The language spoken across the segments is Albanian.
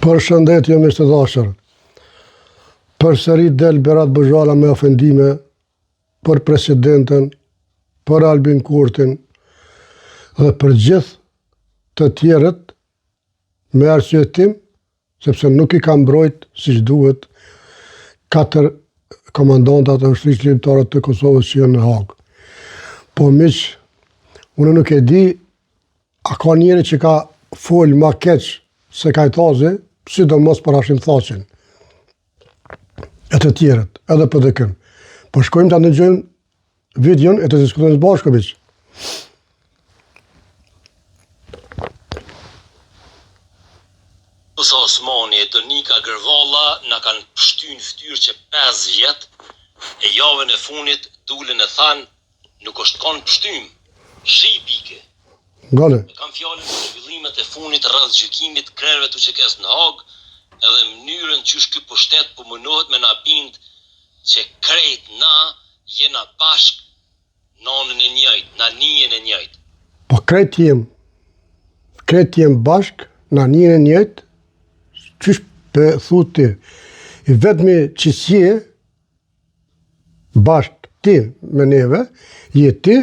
Përshëndetje miq të dashur. Përsëri del Berat Bozhala me ofendime për presidentën, për Albin Kurtin dhe për gjithë të tjerët me arsye tim, sepse nuk i ka mbrojt siç duhet 4 komandantat e ushtrisë ligjtare të Kosovës që janë në Hagë. Po miq, unë nuk e di a ka njeri që ka fol ma keq se Kajtazi, sidomos për Hashim Thaqin e të tjerët, edhe për dëkën. Po shkojmë të ndëgjojmë videon e të diskutojmë së bashku, miq. Osmani e Donika Gërvalla na kanë pështyn fytyrë që 5 vjet e javën e funit dulen e than nuk është kanë pështym, shi pike. Gale. Kam fjalën për zhvillimet e funit rreth gjykimit krerëve të QK-s në Hagë, edhe mënyrën qysh ky pushtet po munohet me na bind që krejt na jena bashk nanën e njëjtë, na nijen e njëjtë. Po krejt jem bashk na nijen e njëjtë, qysh për thu ti. I vetëmi që s'je bashk ti me neve, je ti,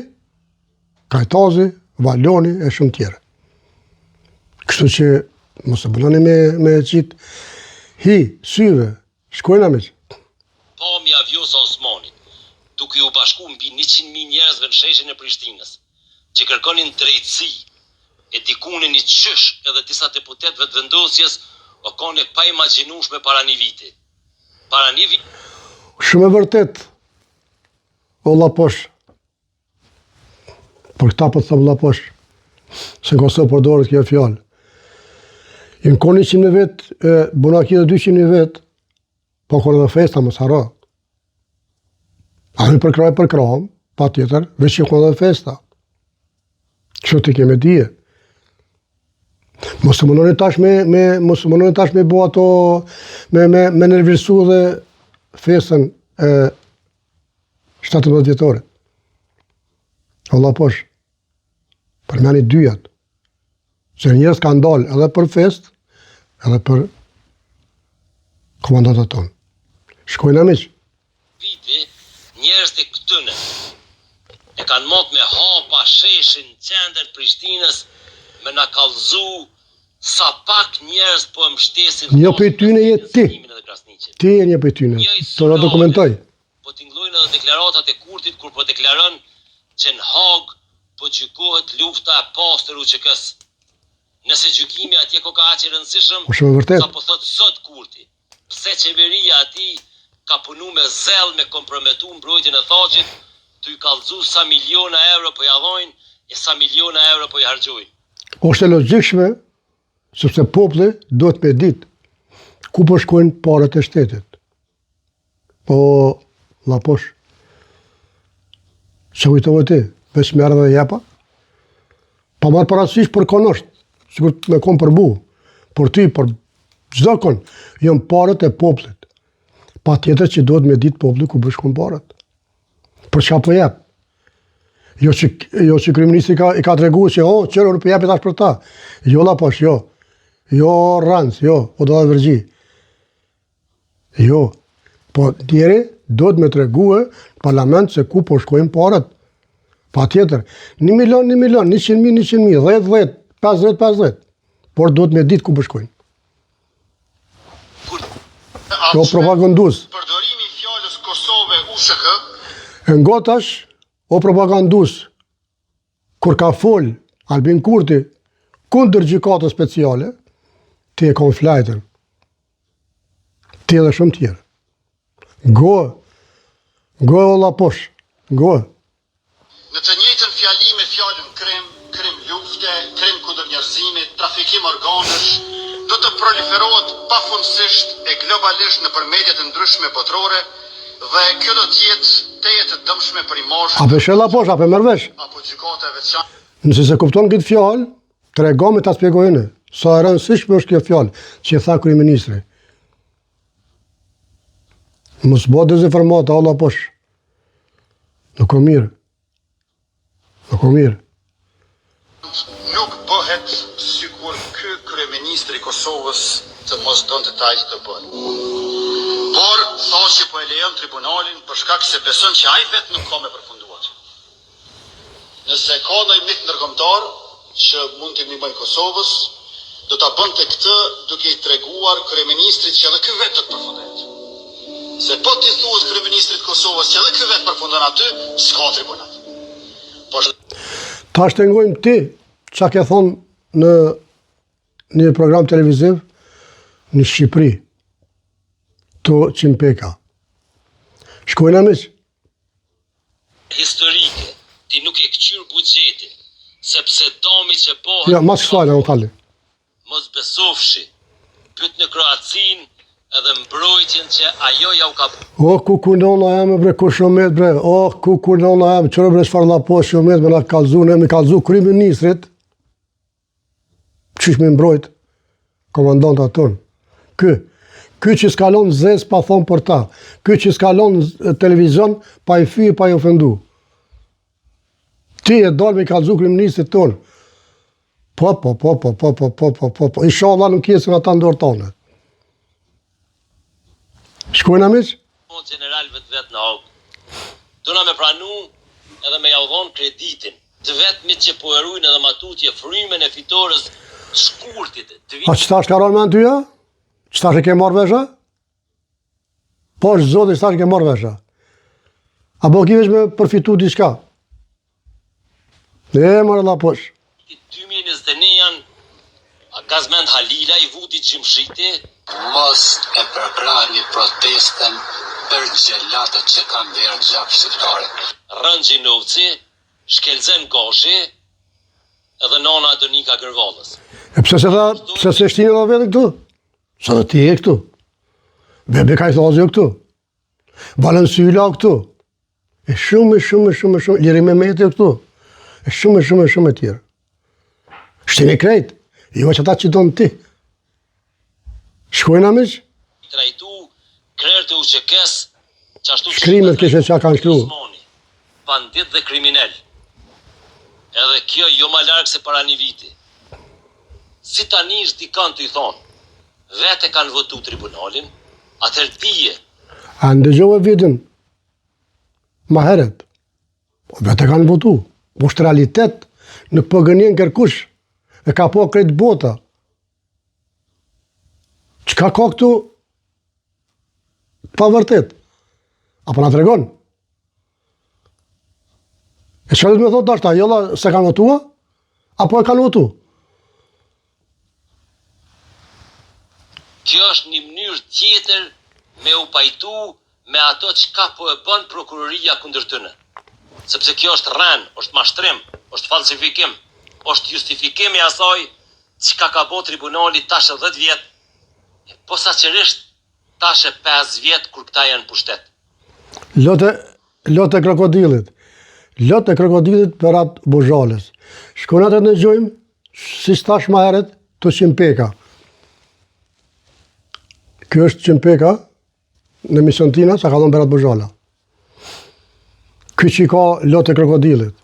Kajtazi, Valoni e shumë tjere. Kështu që mos e bëlloni me qitë hi, syve, shkojnë amiq. Pamja Vjosa Osmanit, duke u bashku mbi 100.000 njerëzve në sheshin e Prishtinës, që kërkonin drejtësi, e dikunin i qysh edhe disa deputetëve të vendosjes, o kone pa imagjinueshme para një viti. Shumë e vërtet, o laposh, për këta për të thëmë laposh, se në Kosovë përdoret kjo fjallë. I në koni 100 vetë, Bunaki dhe 200 vetë, po kërë dhe festa më sara. A në për krahëm, pa tjetër, veç që kërë dhe festa. Kështu të keme dije. Mos të mënoni tash me bo ato, me nervirsu dhe festën 17 vjetore. Allah posh, përmeni dyjat, se njerëz kanë dalë edhe për fest, edhe për komandantat tonë. Shkojnë amiq. Viti, njerëz të këtëne e kanë mot me hapa sheshin qendër Prishtinës me na kallëzu sa pak njerëz po e mbështesin. Një për tyne je ti. Ti e një për tyne. Të na dokumentoj. Po t'inglojnë edhe deklaratat e Kurtit kur po deklaron që në Hagë po gjykohet lufta e pastër UÇK-s. Nëse gjykimi atje ko ka aq i rëndësishëm, sa po thot sot Kurti, pse qeveria ati ka punu me zell me komprometu mbrojtjen e Thaqit, të i kallëzu sa miliona euro po ja dhojnë e sa miliona euro po i harxojnë. Është e logjikshme, sepse populli duhet me ditë ku po shkojnë parët e shtetit. Po, laposh, që kujtove ti, veç merë dhe jepa, pa marë parasysh për konosht, sikur me konë përbu, për ty, për gjdo konë, jënë parët e poplit. Pa tjetër që duhet me ditë poplit ku bëshkon parët. Për qa për jep. Jo që kryeministri i ka të regu që, qërë për jepit ashtë për ta. Jo laposh, jo. Jo rëndës, jo, o do dhe vërgji. Jo. Po tjeri, duhet me të reguë parlament se ku po shkojnë parët. Pa tjetër, 1 milion, 100.000, 10, 50. Por duhet me ditë ku po shkojnë. Jo propagandus. Përdorimi i fjalës Kosove UÇK. Ngotash, o propagandus, kur ka fol Albin Kurti kundër gjykatës speciale, ti e kon flajtën. Ti edhe shumë tjerë. Go o laposh, go. Në të njëjtën fjali me fjalën krim lufte, krim kundër njerëzimit, trafikim organësh, do të proliferohet pafundësisht e globalisht nëpër mediat e ndryshme botërore dhe kjo do të jetë të dëmshme për imazhin. A peshe laposh, a pe mërvesh? Apo gjykata e veçantë. Nëse se kupton këtë fjalë, trego me ta spjegojnë. Sa e rëndësishme është kjo fjalë që tha kryeministri. Mos bëhet dezinformata, Allah posh. Nuk o mirë. Nuk bëhet sikur ky kryeministri i Kosovës të mos donte të aq të bëjë. Por thosh që po e lejon tribunalin për shkak se beson që ai vetë nuk ka me përfunduar. Nëse ka ndonjë mik ndërkombëtar që mund t'i ndihmojë Kosovës, do ta bënte këtë duke i treguar kryeministrit që edhe ky vetë do të përfundojë. Se po ti thuhet kryeministrit Kosovës që edhe ky vetë përfundon aty, s'ka tribunal. Ta shtengojmë ti çka ke thonë në një program televiziv në Shqipëri, të Qimpeka. Shkojnë amiq? Historike, ti nuk e këqyr buxhetin, sepse domi që bëhet... Ja, mas kësajnë, më falli. Mos besofshi, pyet në Kroacin edhe mbrojtjen që ajo ja u ka... ku nona jam bre, ku shumet bre, ku nona jam, qërë bre shfar nga po shumet, me nga kalzu, ne me kalzu kryeministrit, qysh me mbrojt, komandanta tonë. Ky që s'kalon zes pa thonë për ta, ky që s'kalon televizion pa i fy, pa i ofendu. Ti e dalë me kalzu kryeministrit tonë. Po, inshallah nuk jesin ata ndorë tonë. Shkojnë amiq? General vetë në hog. Duna me pranu edhe me jaudhon kreditin. Të vetëmit që po erujnë edhe matutje frymen e fitores shkurtit. A qëta është karon me në tyja? Qëta është e ke marrë vesha? Po është zotë, qëta është e ke marrë vesha? A bo ki veç me përfitu diçka? Mërë Allah posh. 2021 Gazmend Halila i vuti Gjimshiti. Mos e përkrahni protestën për gjelatët që kanë verë gjak shqiptare. Rëngji Novci, Shkelzen Goshi edhe nona Donika Gërvallës. E pse se shtinë edhe vete këtu? Sa dhe ti e këtu? Bebe Kajthazi o këtu? Valen Syla o këtu? E shumë, Liri Mehmeti o këtu? E shumë e tjerë. Shtinë krejt, jo që ata që donë ti. Shkojnë amiq? Trajtu krerë të uqekes, shkrimet kishe që kanë shkru. Bandit dhe kriminel. Edhe kjo jo ma largë se para një viti. Si tani është dikant të i thonë, vete kanë votu tribunalin, atër tije. A ndëgjove vitin, ma heret, vete kanë votu. Është realitet, nuk përgënjen kërkush, e ka po krejt bota. Qka ka këtu pa vërtet? Apo nga të regon? E që dhe me thotë dashta, jolla se kanë votua? Apo e kanë votu? Kjo është një mënyrë tjetër me u pajtu me ato qka po e bën prokuroria kundër tëne. Sepse kjo është rënë, është mashtrim, është falsifikim, është justifikimi asaj qka ka bo tribunali tash 10 vjetë, posa qërisht tash 5 vjetë kur këta janë pushtet. Lote krokodilit për atë Bozhalës. Shkonat e në gjojmë, si stash ma heret, të Qimpeka. Kjo është Qimpeka, në mision tina, që ka thonë Berat Bozhala. Ky që i ka lote krokodilit.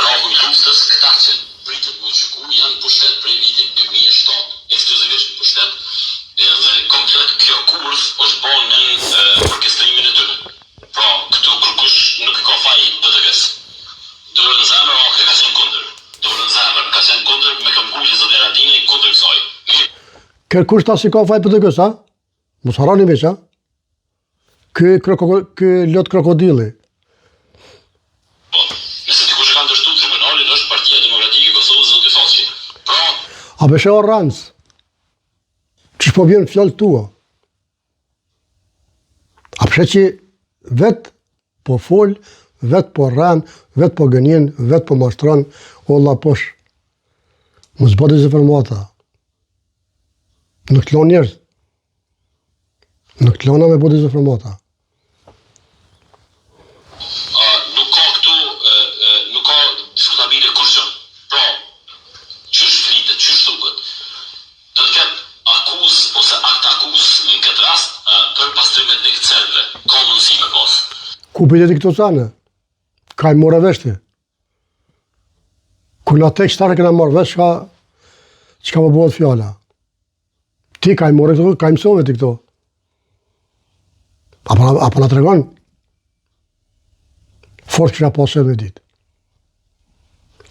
Krahun luftës, këta që pritet më gjyku, janë pushtet prej vitit 2007, ekskluzivisht pushtet, dhe komplet kjo kurs është bon në orkestrimin e tyre. Pra, këtu kërkush nuk e ka faj BDG-s. Dorën zemër, o ke ka qenë kundër. Dorën zemër, ka qenë kundër me këmgulli zë dhe radine i kundër kësaj. Kërkush ta si ka faj BDG-s, ha? Mos harani veç, ha? Ky lot krokodili. Po, nëse dikush e ka ndërshtu tribunalin, është Partia Demokratike e Kosovës, zoti Fasqi. Pra, a beshe o rancë, që po vjen fjallë tua. A pse që vetë po fol, vetë po rran, vetë po gënjen, vetë po mashtron, o Allah posh. Mos bëti zëfërmata. Nuk të lonë njerës. Nuk të lona me bëti zëfërmata. nuk ka këtu, nuk ka diskutabile kurgjë. Pra, qysh flitet, qysh thuket, do të ketë akuz ose akt akuz në këtë rast për pastrimet në këtë celve. Ka mundësi me pas. Ku pëjtet i këto sane? Ka i more veshti. Kur na tek shtare këna marrë vesh, Çka më bëhet fjala? Ti ka i morë këto, ka i mësove ti këto. Apo na tregon? Fort që na pasë edhe ditë.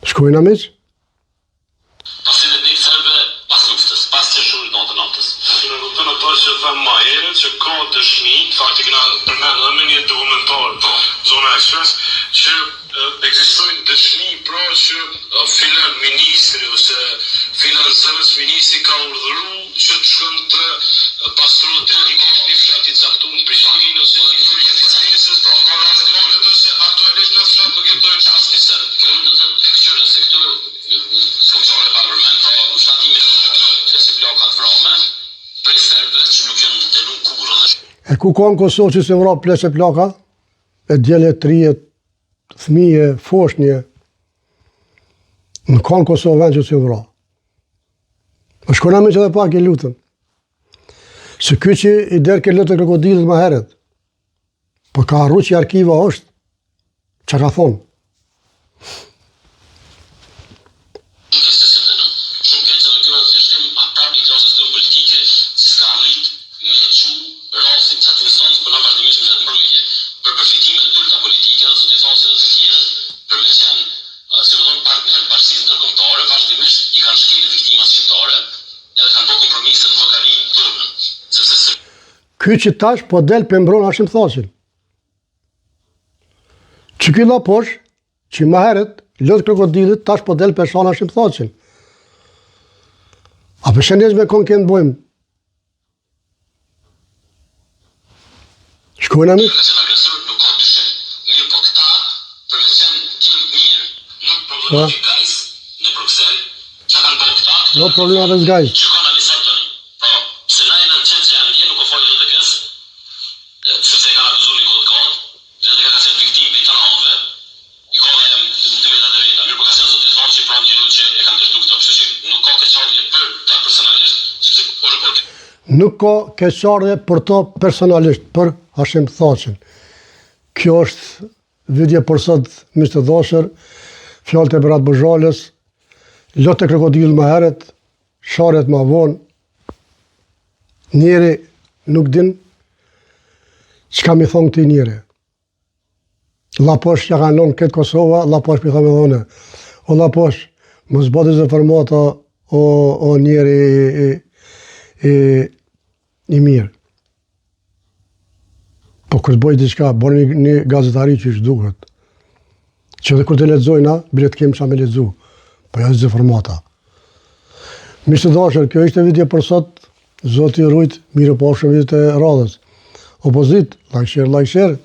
Shkojnë amiq? Pasi dhe dikë serbe pas luftës, pas që shurit natës. Në kuptën ato që thëmë ma herët që ka dëshmi, fakti këna përmenë dhe me një dokumentar, zona ekspres, që ekzistojnë dëshmi pra që filan ministri ose filan zëvës ministri ka urdhëru që të shkën të pastrot të një fshat i caktuar në Prishtinë ose një fshat i Cnesës, pra ka rrëndë të se aktualisht në fshat nuk jetojnë që asë një sërë. Kjo nuk do të këqyre, se këtu s'kom qore pa përmen, pra fshatimisht dhe si blokat vrame, prej serbëve që nuk janë denu kurrë dhe E ku ka në Kosovë që se vra pleshe plaka? E djele, trije, fëmije, foshnje. Në ka në Kosovë vend që se vra. Më shkona me që dhe pak i lutëm. Se ky që i derë ke lëtë krokodilit më heret. Po ka arru që i arkiva është. Që ka thonë? shumë keq edhe kjo është dështim prapë i klasës tonë politike si s'ka arrit me çu rastin çati mësonës për në vazhdimisht me të mbrojtje. Për përfitimet të tulta politike dhe zoti thosë edhe të tjerët, për me qenë si më thonë partner të bashkisë ndërkombëtare, vazhdimisht i kanë shkel viktimat shqiptare edhe kanë bërë kompromise në llogari turpën. Sepse Ky që tash po del për mbron Hashim Thaqin. Që ky la posh, që më heret, lëtë krokodilit, tash po del për shan Hashim Thaqin. A për shëndesh me konë kënë bojmë? Shkojnë amik? ka qenë agresor nuk ka dyshim. Mirë po këta, për me qenë djemë mirë, nuk problematizgajs në Bruxelles, që kanë bërë këta, No problema dhe zgajs. Shikon amisat tani. Po, pse na jena në qetë gjendje, nuk o folë dhe kës, sepse kanë akuzuar një kod kod, dhe ka qenë viktim për i të nave, i koda e të vetat e veta. Mirë po ka qenë zoti Thaqi pra njëri që e kanë dështu këto. Kështu që nuk ka keqardhje për ta personalisht, sepse Nuk ka keqardhje për to personalisht, për Hashim Thaqin. Kjo është vidje për sot miq të dashur, fjalët e Berat Bozhalës, lotë e krokodil më heret, sharet më vonë, njeri nuk din çka mi thonë këti njeri. La posh ja kanë lonë këtë Kosova, la posh mi thome dhone. O la posh, mos bëti zë formata o njeri i mirë. Po kërë të bëjt diçka, bërë një gazetari që ishtë duket. Që dhe kur të lexojna, bile të kemë qa me lexu. Po ja zë formata. Miq të dashur, kjo ishte video për sot. Zoti rujt, mirë po shumë video të radhës. Opozit, like share.